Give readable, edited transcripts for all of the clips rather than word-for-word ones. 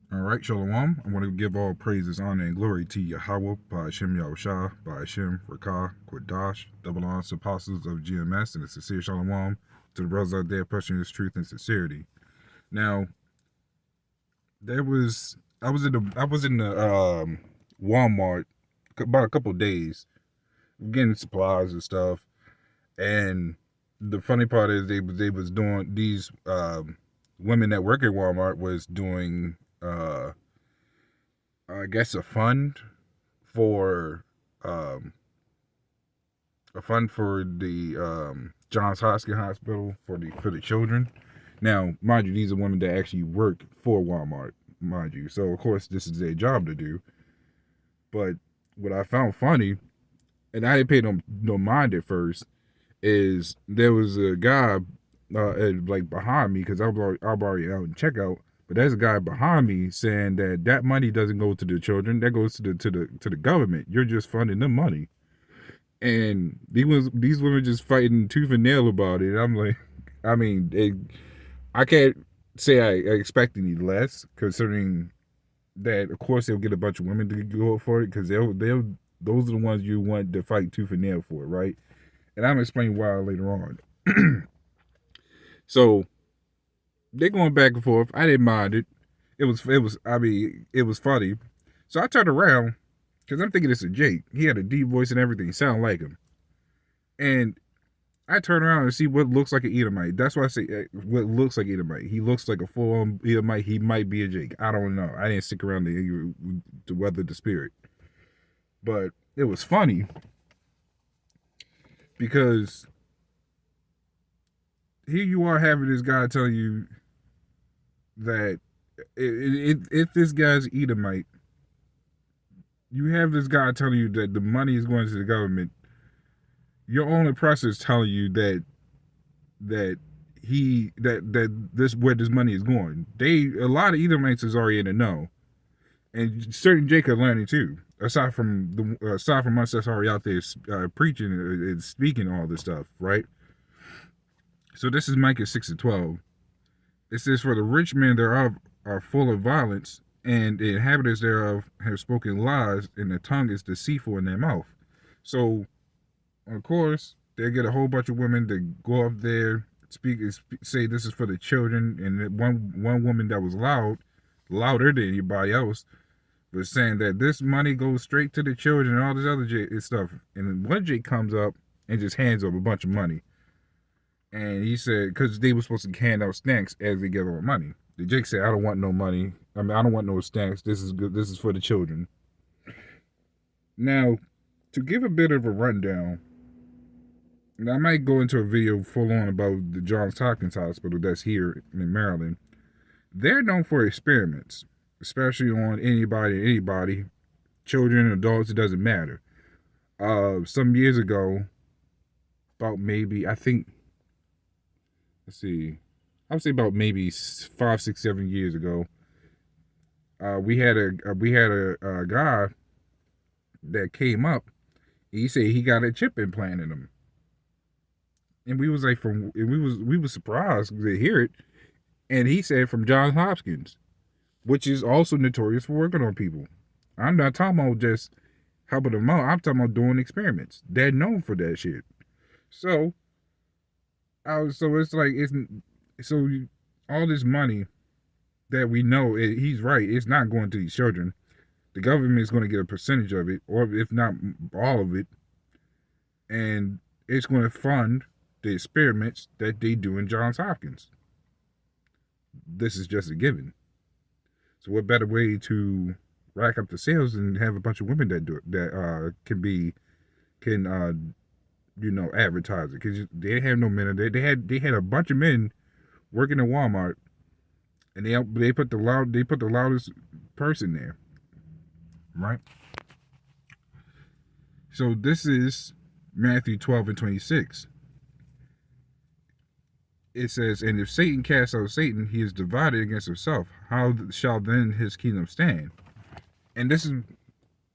All right, Shalom. I want to give all praises, honor, and glory to Yahweh, by Hashem Yahushua, by Hashem Rakah, Quadash, double honors to apostles of GMS, and a sincere Shalom to the brothers out there pushing this truth and sincerity. Now, I was in the Walmart about a couple of days, getting supplies and stuff, and the funny part is they was doing these women that work at Walmart was doing I guess for um, a fund for the Johns Hopkins Hospital for the children. Now, mind you, these are women that actually work for Walmart, mind you. So of course this is their job to do. But what I found funny, and I didn't pay no mind at first, is there was a guy like behind me because I'm already out in checkout. But there's a guy behind me saying that money doesn't go to the children, that goes to the government. You're just funding them money, and these women just fighting tooth and nail about it. I'm like, I mean, I can't say I expect any less, considering that of course they'll get a bunch of women to go up for it because they'll those are the ones you want to fight tooth and nail for, right? And I'm gonna explain why later on. So they're going back and forth. I didn't mind it. It was funny. So I turned around because I'm thinking it's a Jake. He had a deep voice and everything, sound like him. And I turn around and see what looks like an Edomite. That's why I say what looks like Edomite. He looks like a full-on Edomite. He might be a Jake. I don't know. I didn't stick around to weather the spirit. But it was funny because here you are having this guy telling you that if this guy's Edomite, you have this guy telling you that the money is going to the government. Your own oppressor is telling you that this where this money is going. A lot of Edomites is already in the know, and certain Jacob learning too. Aside from us that's already out there preaching and speaking all this stuff, right? So this is Micah 6:12. It says, "For the rich men thereof are full of violence, and the inhabitants thereof have spoken lies, and the tongue is deceitful in their mouth." So, of course, they get a whole bunch of women to go up there, say this is for the children, and one woman that was louder than anybody else, was saying that this money goes straight to the children and all this other stuff. And then one Jake comes up and just hands over a bunch of money. And he said, because they were supposed to hand out snacks as they give out money. The Jake said, "I don't want no money. I mean, I don't want no snacks. This is good. This is for the children." Now, to give a bit of a rundown, and I might go into a video full on about the Johns Hopkins Hospital that's here in Maryland. They're known for experiments, especially on anybody, children, adults, it doesn't matter. Some years ago, about maybe, I think, let's see, I would say about maybe 5, 6, 7 years ago, we had a guy that came up. He said he got a chip implanted in him, and we was like, we was surprised to hear it. And he said from Johns Hopkins, which is also notorious for working on people. I'm not talking about just helping them out. I'm talking about doing experiments. They're known for that shit. So, so it's like all this money that we know, he's right. It's not going to these children. The government is going to get a percentage of it, or if not all of it, and it's going to fund the experiments that they do in Johns Hopkins. This is just a given. So what better way to rack up the sales and have a bunch of women that do it, that can advertise it, because they have no men. They had a bunch of men working at Walmart, and they put the loudest person there, right? So this is Matthew 12:26. It says, "And if Satan casts out Satan, he is divided against himself. How shall then his kingdom stand?" And this is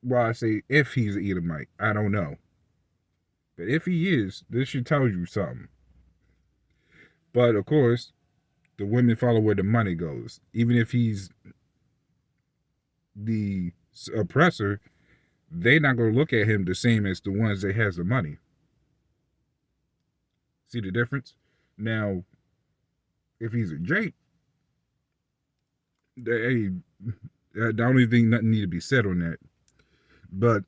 why I say if he's an Edomite. I don't know. But if he is, this should tell you something. But of course, the women follow where the money goes. Even if he's the oppressor, they're not going to look at him the same as the ones that has the money. See the difference? Now, if he's a Jake, hey, I don't even think nothing need to be said on that. But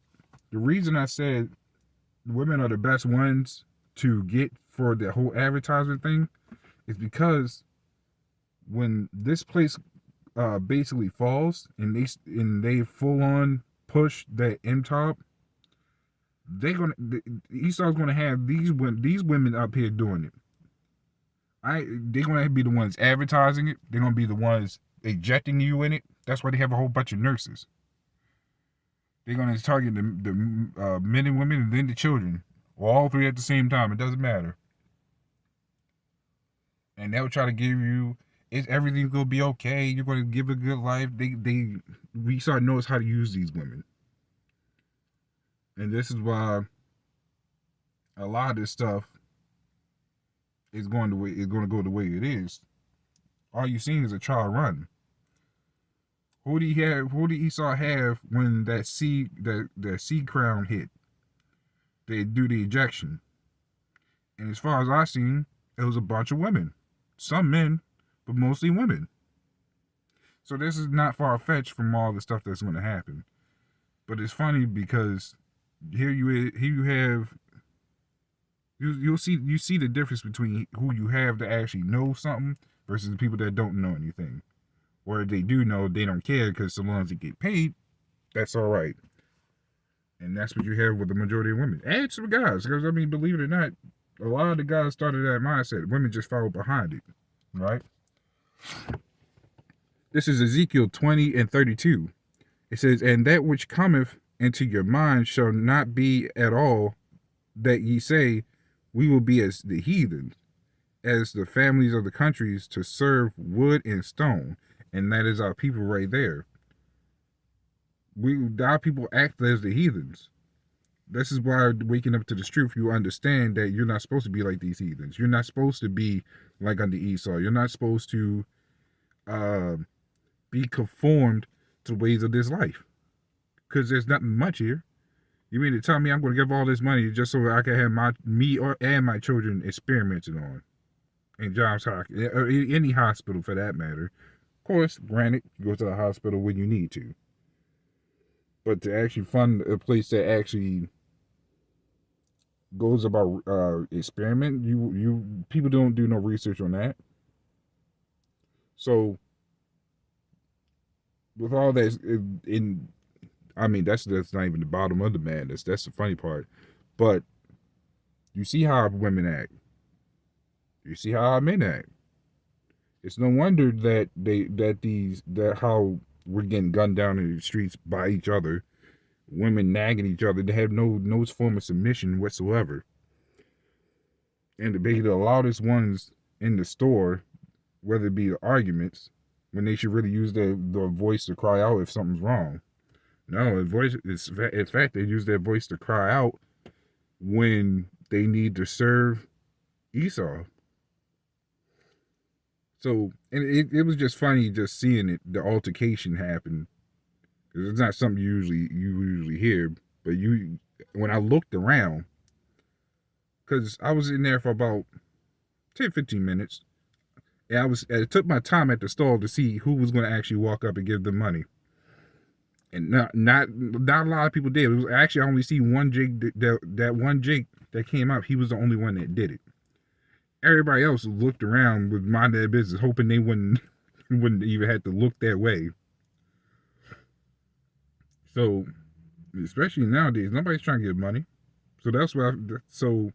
the reason I said women are the best ones to get for the whole advertisement thing is because when this place basically falls and they full on push that M top, Esau's gonna have these women up here doing it. They're gonna be the ones advertising it. They're gonna be the ones ejecting you in it. That's why they have a whole bunch of nurses. They're gonna target the men and women and then the children, or all three at the same time. It doesn't matter. And they'll try to give you, everything's gonna be okay. You're gonna give a good life. We start to notice how to use these women, and this is why a lot of this stuff is going to go the way it is. All you've seen is a trial run. Who did Esau have when that seed crown hit? They do the ejection, and as far as I seen, it was a bunch of women, some men, but mostly women. So this is not far fetched from all the stuff that's going to happen. But it's funny because here you have. You see the difference between who you have that actually know something versus the people that don't know anything, or if they do know, they don't care because so long as they get paid, that's all right. And that's what you have with the majority of women. And some guys, because I mean, believe it or not, a lot of the guys started that mindset. Women just follow behind it, right? This is Ezekiel 20:32. It says, "And that which cometh into your mind shall not be at all that ye say, we will be as the heathens, as the families of the countries to serve wood and stone." And that is our people right there. Our people act as the heathens. This is why, waking up to the truth, you understand that you're not supposed to be like these heathens. You're not supposed to be like under Esau. You're not supposed to be conformed to the ways of this life, because there's nothing much here. You mean to tell me I'm going to give all this money just so I can have and my children experimented on in Johns Hopkins, or any hospital for that matter? Of course, granted, you go to the hospital when you need to. But to actually fund a place that actually goes about experiment, people don't do no research on that. So with all that I mean, that's not even the bottom of the madness. That's the funny part. But you see how women act. You see how our men act. It's no wonder that how we're getting gunned down in the streets by each other. Women nagging each other. They have no form of submission whatsoever. And they the loudest ones in the store, whether it be the arguments, when they should really use their voice to cry out if something's wrong. No, in fact, they use their voice to cry out when they need to serve Esau. So, and it was just funny just seeing the altercation happen. Because it's not something you usually hear. But when I looked around, because I was in there for about 10-15 minutes, and I took my time at the stall to see who was going to actually walk up and give them money. And not a lot of people did. It was actually, I only see one Jake. That one Jake that came out, he was the only one that did it. Everybody else looked around with mind their business, hoping they wouldn't even have to look that way. So, especially nowadays, nobody's trying to get money. So that's why. So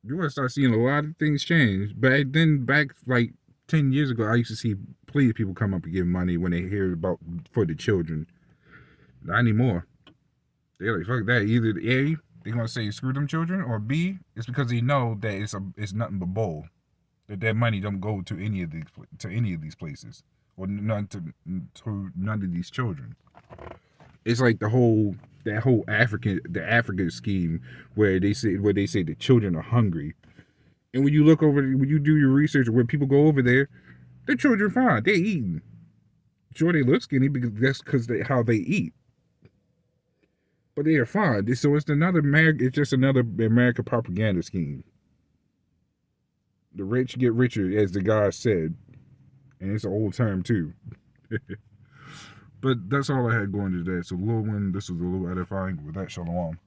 you're gonna start seeing a lot of things change. Back like 10 years ago, I used to see plenty of people come up and give money when they hear about for the children. Not anymore. They're like, fuck that. Either A, they're gonna say screw them children, or B, it's because they know that it's nothing but bull. That money don't go to any of these places, or none to none of these children. It's like that whole African scheme where they say the children are hungry. And when you do your research, or when people go over there, the children fine. They eating. Sure, they look skinny because that's because how they eat. But they are fine. So it's another it's just another American propaganda scheme. The rich get richer, as the guy said. And it's an old term too. But that's all I had going today. So, little one, this was a little edifying. With that, shalom.